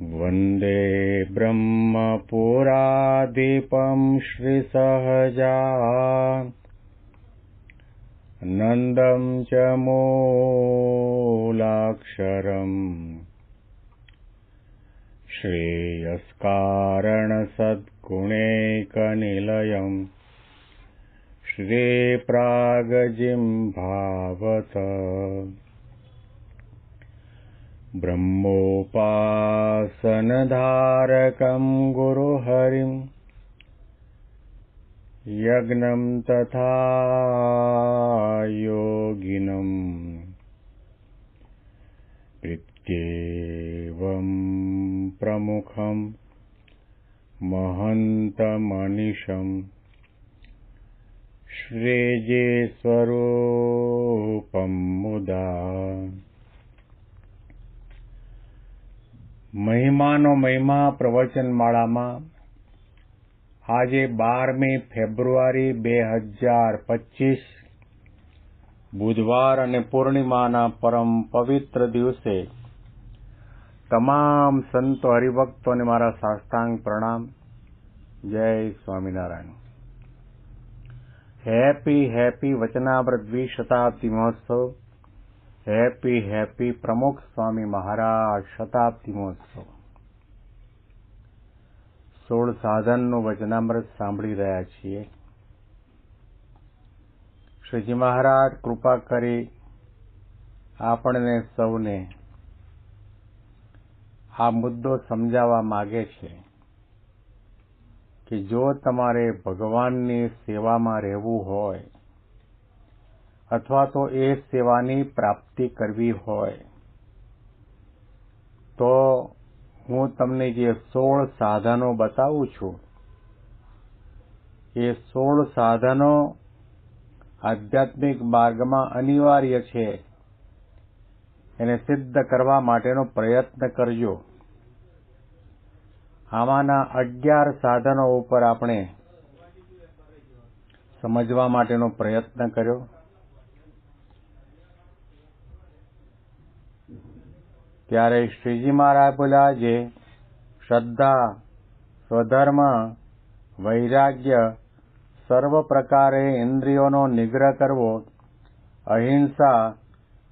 वन्दे ब्रह्मपुराधिपं श्रीसहजानन्दं च मूलाक्षरम् श्रेयस्कारणसद्गुणैकनिलयम् श्रीप्रागजिह्वावत ब्रह्मोपासनधारकं गुरुहरिं यज्ञं तथा योगिनं प्रत्येवं प्रमुखं महन्तमनिशं श्रीजे स्वरूपं मुदा। મહિમાનો મહિમા પ્રવચનમાળામાં આજે 12મી ફેબ્રુઆરી 2025 બુધવાર અને પૂર્ણિમાના પરમ પવિત્ર દિવસે તમામ સંતો હરિભક્તોને મારા સાષ્ટાંગ પ્રણામ. જય સ્વામિનારાયણ. હેપી વચનામૃત દ્વિશતાબ્દી મહોત્સવ. હેપી પ્રમુખ સ્વામી મહારાજ શતાબ્દી મહોત્સવ. 16 સાધનનું વચનામૃત સાંભળી રહ્યા છીએ. શ્રીજી મહારાજ કૃપા કરી આપણને સૌને આ મુદ્દો સમજાવવા માગે છે કે જો તમારે ભગવાનની સેવામાં રહેવું હોય અથવા તો એ સેવાની પ્રાપ્તિ કરવી હોય તો હું તમને જે 16 સાધનો બતાવું છું એ 16 સાધનો આધ્યાત્મિક માર્ગમાં અનિવાર્ય છે. એને સિદ્ધ કરવા માટેનો પ્રયત્ન કરજો. આમાંના 11 સાધનો ઉપર આપણે સમજવા માટેનો પ્રયત્ન કર્યો. ત્યારે શ્રીજી મહારાજ બોલ્યા જે શ્રદ્ધા, સ્વધર્મ, વૈરાગ્ય, સર્વ પ્રકારે ઇન્દ્રિયોનો નિગ્રહ કરવો, અહિંસા,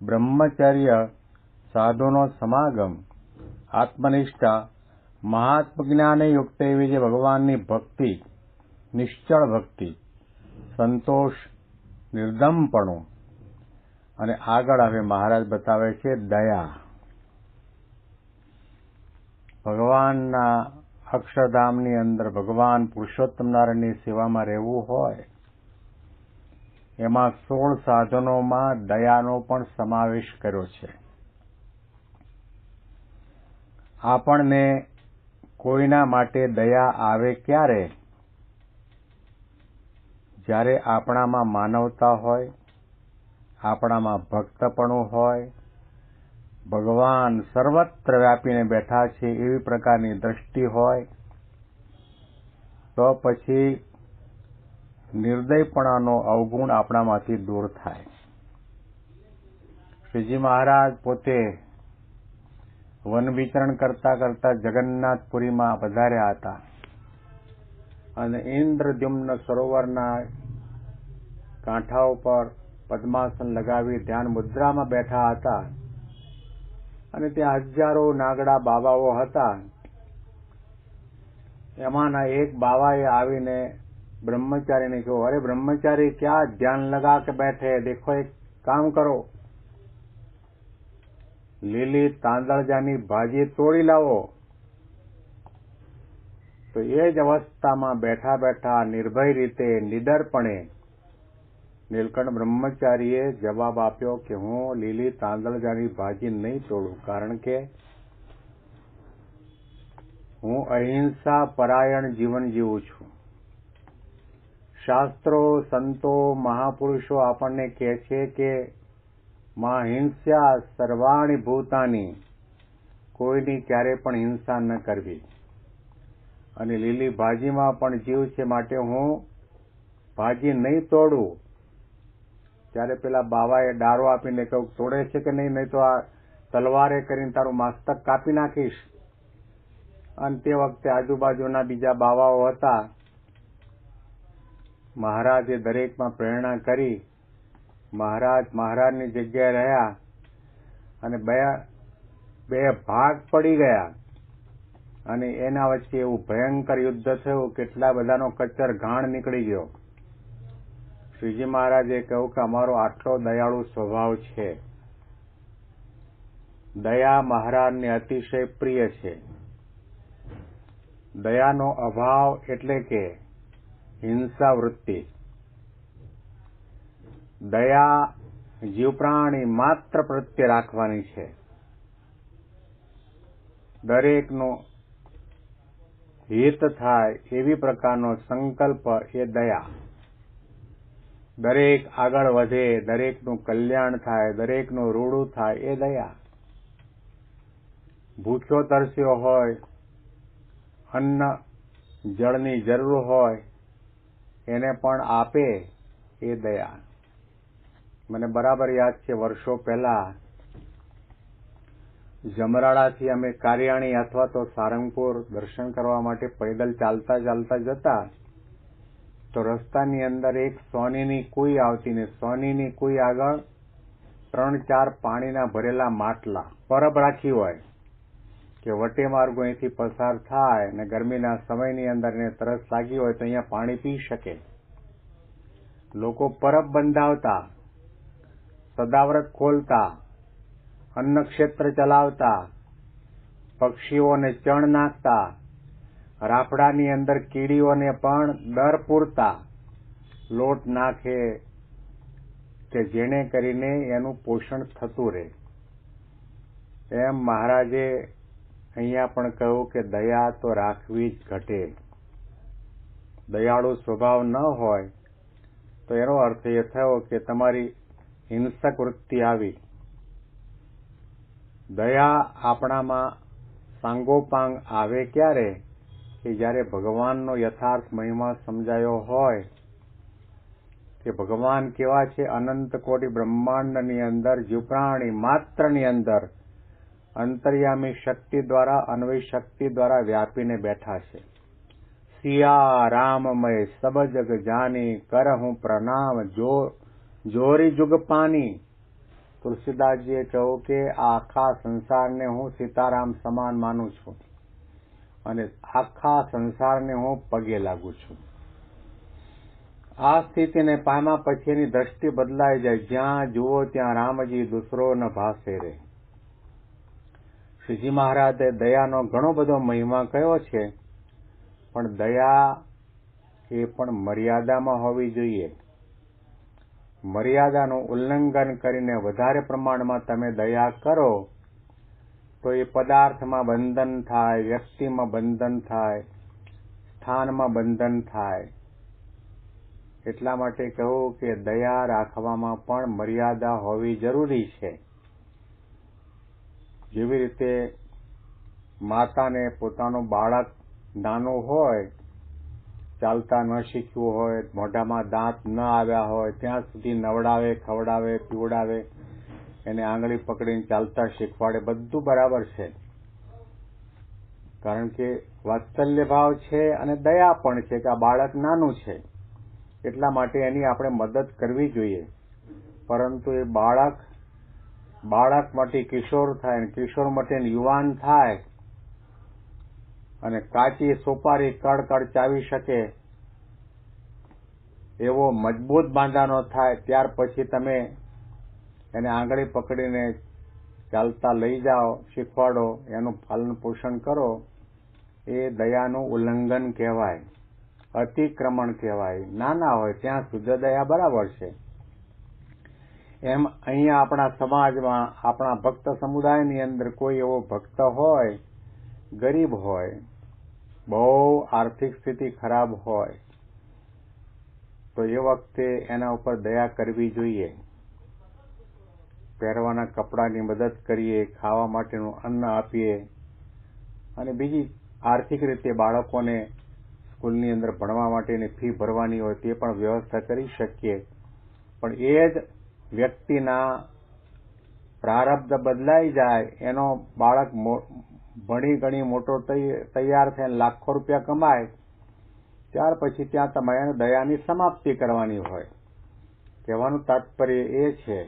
બ્રહ્મચર્ય, સાધુનો સમાગમ, આત્મનિષ્ઠા, મહાત્મજ્ઞાને યુક્ત એવી જે ભગવાનની ભક્તિ, નિશ્ચળ ભક્તિ, સંતોષ, નિર્દમપણું અને આગળ હવે મહારાજ બતાવે છે દયા. ભગવાનના અક્ષરધામની અંદર ભગવાન પુરુષોત્તમ નારાયણની સેવામાં રહેવું હોય એમાં 16 સાધનોમાં દયાનો પણ સમાવેશ કર્યો છે. આપણને કોઈના માટે દયા આવે ક્યારે? જ્યારે આપણામાં માનવતા હોય, આપણામાં ભક્તપણું હોય, ભગવાન સર્વત્ર વ્યાપીને બેઠા છે એવી પ્રકારની દ્રષ્ટિ હોય તો પછી નિર્દયપણાનો અવગુણ આપણામાંથી દૂર થાય. શ્રીજી મહારાજ પોતે વન વિચરણ કરતા કરતા જગન્નાથપુરીમાં પધાર્યા હતા અને ઇન્દ્રદ્યુમ્ન સરોવરના કાંઠા ઉપર પદ્માસન લગાવી ધ્યાન મુદ્રામાં બેઠા હતા અને ત્યાં હજારો નાગડા બાવાઓ હતા. એમાંના એક બાવાએ આવીને બ્રહ્મચારીને કહ્યું, અરે બ્રહ્મચારી ક્યાં ધ્યાન લગા કે બેઠે, દેખો એક કામ કરો, લીલી તાંદળજાની ભાજી તોડી લાવો. તો એ જ અવસ્થામાં બેઠા બેઠા નિર્ભય રીતે નિડરપણે નીલકંઠ બ્રહ્મચારીએ જવાબ આપ્યો કે હું લીલી તાંદળજાની ભાજી નહીં તોડું, કારણ કે હું અહિંસા પરાયણ જીવન જીવું છું. શાસ્ત્રો, સંતો, મહાપુરુષો આપણને કહે છે કે માં હિંસ્યા સર્વાણી ભૂતાની, કોઈની ક્યારે પણ હિંસા ન કરવી. અને લીલી ભાજીમાં પણ જીવ છે, માટે હું ભાજી નહીં તોડું. ત્યારે પેલા બાવાએ ડારો આપીને કહ્યું, તોડે છે કે નહીં, નહીં તો આ તલવારે કરીને તારું મસ્તક કાપી નાખીશ. અને તે વખતે આજુબાજુના બીજા બાવાઓ હતા. મહારાજે દરેકમાં પ્રેરણા કરી. મહારાજની જગ્યાએ રહ્યા અને બે ભાગ પડી ગયા અને એના વચ્ચે એવું ભયંકર યુદ્ધ થયું. કેટલા બધાનો કચ્ચર ઘાણ નીકળી ગયો. શ્રીજી મહારાજે કહ્યું કે અમારો આટલો દયાળુ સ્વભાવ છે. દયા મહારાજને અતિશય પ્રિય છે. દયાનો અભાવ એટલે કે હિંસા વૃત્તિ. દયા જીવ પ્રાણી માત્ર પ્રત્યે રાખવાની છે. દરેકનું હિત થાય એવી પ્રકારનો સંકલ્પ એ દયા. દરેક આગળ વધે, દરેકનું કલ્યાણ થાય, દરેકનું રૂડું થાય એ દયા. ભૂખ્યો તરસ્યો હોય, અન્ન જળની જરૂર હોય, એને પણ આપે એ દયા. મને બરાબર યાદ છે, વર્ષો પહેલા જમરાળાથી અમે કારિયાણી અથવા તો સારંગપુર દર્શન કરવા માટે પૈદલ ચાલતા જતા, તો રસ્તાની અંદર એક સોનીની કુઈ આવતી ને સોનીની કુઈ આગળ 3-4 પાણીના ભરેલા માટલા પરબ રાખી હોય કે વટે માર્ગો અહીંથી પસાર થાય ને ગરમીના સમયની અંદર ને તરસ લાગી હોય તો અહીંયા પાણી પી શકે. લોકો પરબ બંધાવતા, સદાવ્રત ખોલતા, અન્નક્ષેત્ર ચલાવતા, પક્ષીઓને ચણ નાખતા, રાફડાની અંદર કીડીઓને પણ દર પૂરતા, લોટ નાખે કે જેને કરીને એનું પોષણ થતું રહે. એમ મહારાજે અહીંયા પણ કહ્યું કે દયા તો રાખવી જ ઘટે. દયાળુ સ્વભાવ ન હોય તો એનો અર્થ એ થયો કે તમારી હિંસક વૃત્તિ આવી. દયા આપણામાં સાંગોપાંગ આવે ક્યારે કે જ્યારે ભગવાનનો યથાર્થ મહિમા સમજાયો હોય કે ભગવાન કેવા છે, અનંત કોટી બ્રહ્માંડની અંદર જીવપ્રાણી માત્રની અંદર અંતર્યામી શક્તિ દ્વારા, અન્વય શક્તિ દ્વારા વ્યાપીને બેઠા છે. સિયા રામમય સબ જગ જાની, કરહું પ્રણામ જોરી જુગ પાની. તુલસીદાસજીએ કહ્યું કે આખા સંસારને હું સીતારામ સમાન માનું છું અને આખા સંસારને હું પગે લાગુ છું. આ સ્થિતિને પામ્યા પછી એની દ્રષ્ટિ બદલાઈ જાય. જ્યાં જુઓ ત્યાં રામજી દૂસરો ન ભાસે રે. શ્રીજી મહારાજે દયાનો ઘણો બધો મહિમા કયો છે, પણ દયા એ પણ મર્યાદામાં હોવી જોઈએ. મર્યાદાનું ઉલ્લંઘન કરીને વધારે પ્રમાણમાં તમે દયા કરો તો એ પદાર્થમાં બંધન થાય, વ્યક્તિમાં બંધન થાય, સ્થાનમાં બંધન થાય. એટલા માટે કહું કે દયા રાખવામાં પણ મર્યાદા હોવી જરૂરી છે. જેવી રીતે માતાને પોતાનું બાળક નાનું હોય, ચાલતા ન શીખ્યું હોય, મોઢામાં દાંત ન આવ્યા હોય ત્યાં સુધી નવડાવે, ખવડાવે, પીવડાવે, એને આંગળી પકડીને ચાલતા શીખવાડે, બધું બરાબર છે. કારણ કે વાત્સલ્ય ભાવ છે અને દયા પણ છે કે આ બાળક નાનું છે એટલા માટે એની આપણે મદદ કરવી જોઈએ. પરંતુ એ બાળક માટે કિશોર થાય અને કિશોર માટે યુવાન થાય અને કાચી સોપારી કડ ચાવી શકે એવો મજબૂત બાંધાનો થાય, ત્યાર પછી તમે એને આંગળી પકડીને ચાલતા લઈ જાઓ, શીખવાડો, એનું પાલન પોષણ કરો, એ દયાનું ઉલ્લંઘન કહેવાય, અતિક્રમણ કહેવાય. નાના હોય ત્યાં સુધી દયા બરાબર છે. એમ અહીંયા આપણા સમાજમાં, આપણા ભક્ત સમુદાયની અંદર કોઈ એવો ભક્ત હોય, ગરીબ હોય, બહુ આર્થિક સ્થિતિ ખરાબ હોય, તો એ વખતે એના ઉપર દયા કરવી જોઈએ. પહેરવાના કપડાની મદદ કરીએ, ખાવા માટેનું અન્ન આપીએ અને બીજી આર્થિક રીતે બાળકોને સ્કૂલની અંદર ભણવા માટેની ફી ભરવાની હોય તે પણ વ્યવસ્થા કરી શકીએ. પણ એ જ વ્યક્તિના પ્રારબ્ધ બદલાઈ જાય, એનો બાળક ભણી ગણી મોટો તૈયાર થઈને લાખો રૂપિયા કમાય ત્યાર પછી ત્યાં તમારે દયાની સમાપ્તિ કરવાની હોય. કહેવાનું તાત્પર્ય એ છે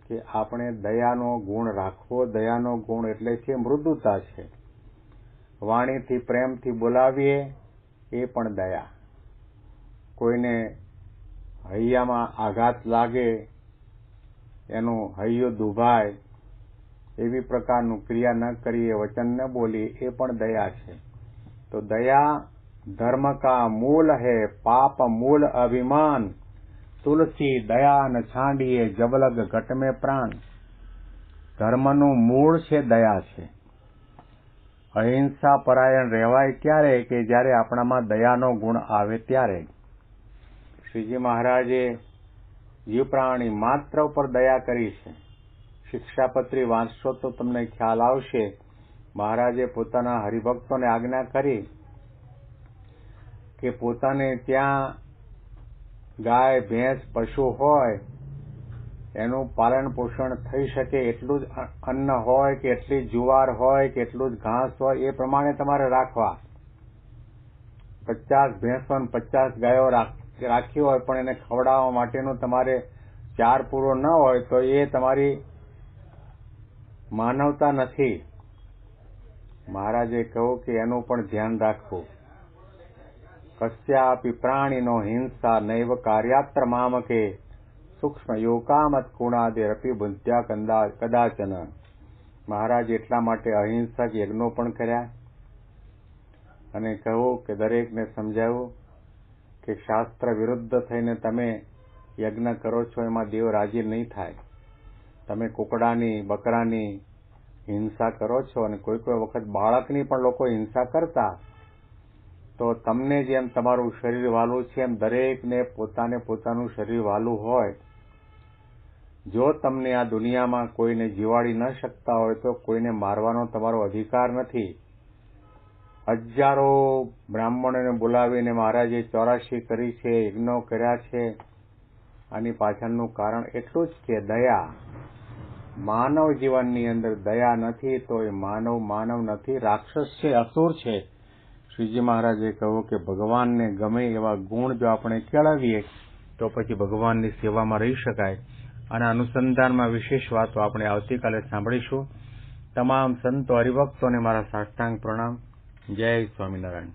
કે આપણે દયાનો ગુણ રાખવો. દયાનો ગુણ એટલે છે મૃદુતા છે. વાણીથી પ્રેમથી બોલાવીએ એ પણ દયા. કોઈને હૈયામાં આઘાત લાગે, એનું હૈયું દુભાય એવી પ્રકારનું ક્રિયા ન કરીએ, વચન ન બોલીએ એ પણ દયા છે. તો દયા ધર્મ કા મૂલ હૈ, પાપ મૂલ અભિમાન, તુલસી દયા ન છાંડીએ, જબલગ ઘટ મેં પ્રાણ. ધર્મનું મૂળ છે દયા છે. અહિંસા પરાયણ રહેવાય ક્યારે? કે જ્યારે આપણામાં દયાનો ગુણ આવે ત્યારે. શ્રીજી મહારાજે જીવ પ્રાણી માત્ર ઉપર દયા કરી છે. શિક્ષાપત્રી વાંચશો તો તમને ખ્યાલ આવશે. મહારાજે પોતાના હરિભક્તોને આજ્ઞા કરી કે પોતાને ત્યાં ગાય ભેંસ પશુ હોય એનું પાલન પોષણ થઈ શકે એટલું જ અન્ન હોય કે એટલી જુવાર હોય કે એટલું જ ઘાસ હોય એ પ્રમાણે તમારે રાખવા. 50 ભેંસો અને 50 ગાયો રાખી હોય પણ એને ખવડાવવા માટેનું તમારે 4 પૂરો ન હોય તો એ તમારી માનવતા નથી. મહારાજે કહ્યું કે એનું પણ ધ્યાન રાખવું. કસ્યાપી પ્રાણીનો હિંસા નૈવ કાર્યાત્ર મામકે, સૂક્ષ્મ યોકામત કુણાદિરપી બુદ્ધ્યા કદાચન. મહારાજ એટલા માટે અહિંસક યજ્ઞો પણ કર્યા અને કહ્યું કે દરેકને સમજાવ્યું કે શાસ્ત્ર વિરુદ્ધ થઈને તમે યજ્ઞ કરો છો એમાં દેવ રાજી નહીં થાય. તમે કુકડાની બકરાની હિંસા કરો છો અને કોઈ વખત બાળકની પણ લોકો હિંસા કરતા, તો તમને જેમ તમારું શરીર વાલું છે એમ દરેકને પોતાને પોતાનું શરીર વાલું હોય. જો તમને આ દુનિયામાં કોઈને જીવાડી ન શકતા હોય તો કોઈને મારવાનો તમારો અધિકાર નથી. હજારો બ્રાહ્મણોને બોલાવીને મહારાજે 84 કરી છે, યજ્ઞો કર્યા છે. આની પાછળનું કારણ એટલું જ કે દયા. માનવ જીવનની અંદર દયા નથી તો એ માનવ નથી, રાક્ષસ છે, અસુર છે. શ્રીજી મહારાજે કહ્યું કે ભગવાનને ગમે એવા ગુણ જો આપણે કેળવીએ તો પછી ભગવાનની સેવામાં રહી શકાય. અને અનુસંધાનમાં વિશેષ વાતો આપણે આવતીકાલે સાંભળીશું. તમામ સંતો હરિભક્તોને મારા સાષ્ટાંગ પ્રણામ. જય સ્વામિનારાયણ.